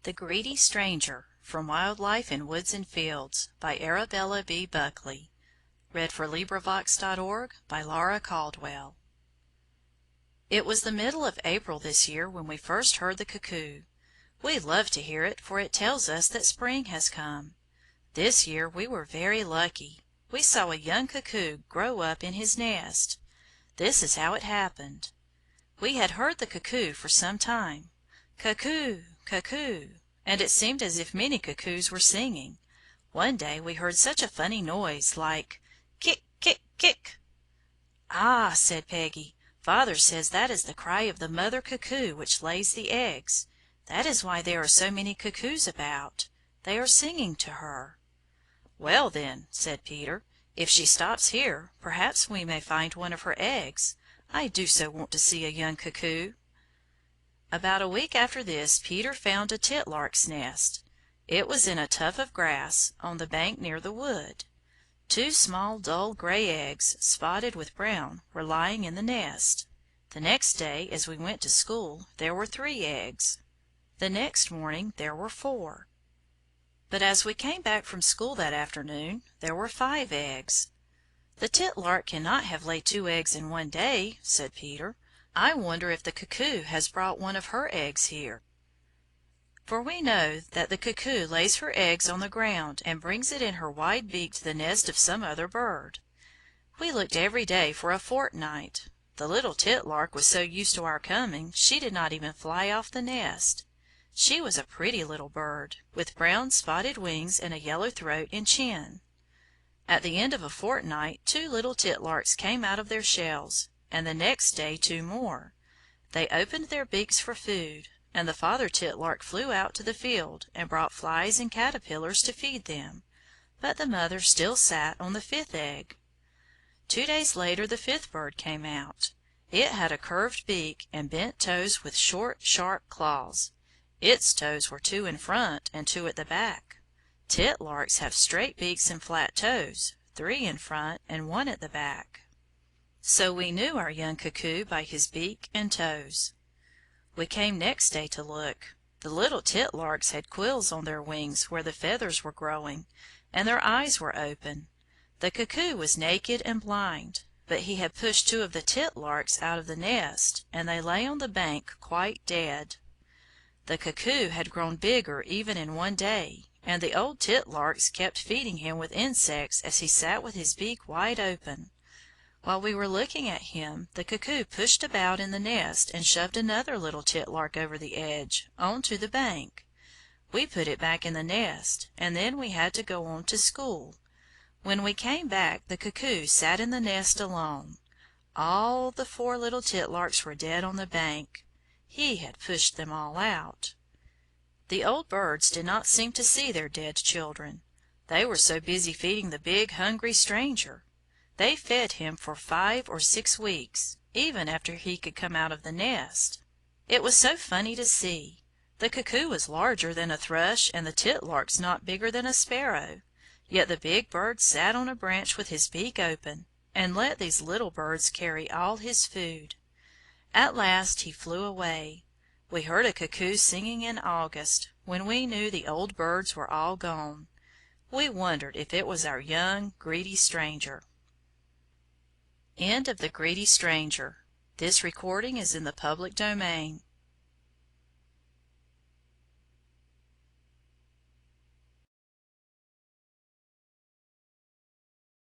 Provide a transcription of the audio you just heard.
The Greedy Stranger, From Wild Life in Woods and Fields, by Arabella B. Buckley. By Laura Caldwell. It was the middle of April this year when we first heard the cuckoo. We love to hear it, for it tells us that spring has come. This year we were very lucky. We saw a young cuckoo grow up in his nest. This is how it happened. We had heard the cuckoo for some time. Cuckoo! Cuckoo! And it seemed as if many cuckoos were singing. One day we heard such a funny noise, like kick, kick, kick. "Ah," said Peggy, "Father says that is the cry of the mother cuckoo which lays the eggs. That is why there are so many cuckoos about. They are singing to her." "Well, then," said Peter, "if she stops here, perhaps we may find one of her eggs. I do so want to see a young cuckoo." About a week after this Peter found a titlark's nest. It was in a tuft of grass on the bank near the wood. 2 small dull gray eggs, spotted with brown, were lying in the nest. The next day, as we went to school, there were 3 eggs. The next morning there were 4. But as we came back from school that afternoon, there were 5 eggs. "The titlark cannot have laid 2 eggs in one day," said Peter. "I wonder if the cuckoo has brought one of her eggs here." For we know that the cuckoo lays her eggs on the ground and brings it in her wide beak to the nest of some other bird. We looked every day for a fortnight. The little titlark was so used to our coming she did not even fly off the nest. She was a pretty little bird, with brown spotted wings and a yellow throat and chin. At the end of a fortnight 2 little titlarks came out of their shells, and the next day 2 more. They opened their beaks for food, and the father titlark flew out to the field and brought flies and caterpillars to feed them, but the mother still sat on the 5th egg. 2 days later the 5th bird came out. It had a curved beak and bent toes with short, sharp claws. Its toes were 2 in front and 2 at the back. Titlarks have straight beaks and flat toes, 3 in front and 1 at the back. So we knew our young cuckoo by his beak and toes. We came next day to look. The little titlarks had quills on their wings where the feathers were growing, and their eyes were open. The cuckoo was naked and blind, but he had pushed 2 of the titlarks out of the nest, and they lay on the bank quite dead. The cuckoo had grown bigger even in one day, and the old titlarks kept feeding him with insects as he sat with his beak wide open. While we were looking at him, the cuckoo pushed about in the nest and shoved another little titlark over the edge, on to the bank. We put it back in the nest, and then we had to go on to school. When we came back the cuckoo sat in the nest alone. All the 4 little titlarks were dead on the bank. He had pushed them all out. The old birds did not seem to see their dead children. They were so busy feeding the big, hungry stranger. They fed him for 5 or 6 weeks, even after he could come out of the nest. It was so funny to see. The cuckoo was larger than a thrush and the titlarks not bigger than a sparrow. Yet the big bird sat on a branch with his beak open, and let these little birds carry all his food. At last he flew away. We heard a cuckoo singing in August, when we knew the old birds were all gone. We wondered if it was our young, greedy stranger. End of The Greedy Stranger. This recording is in the public domain.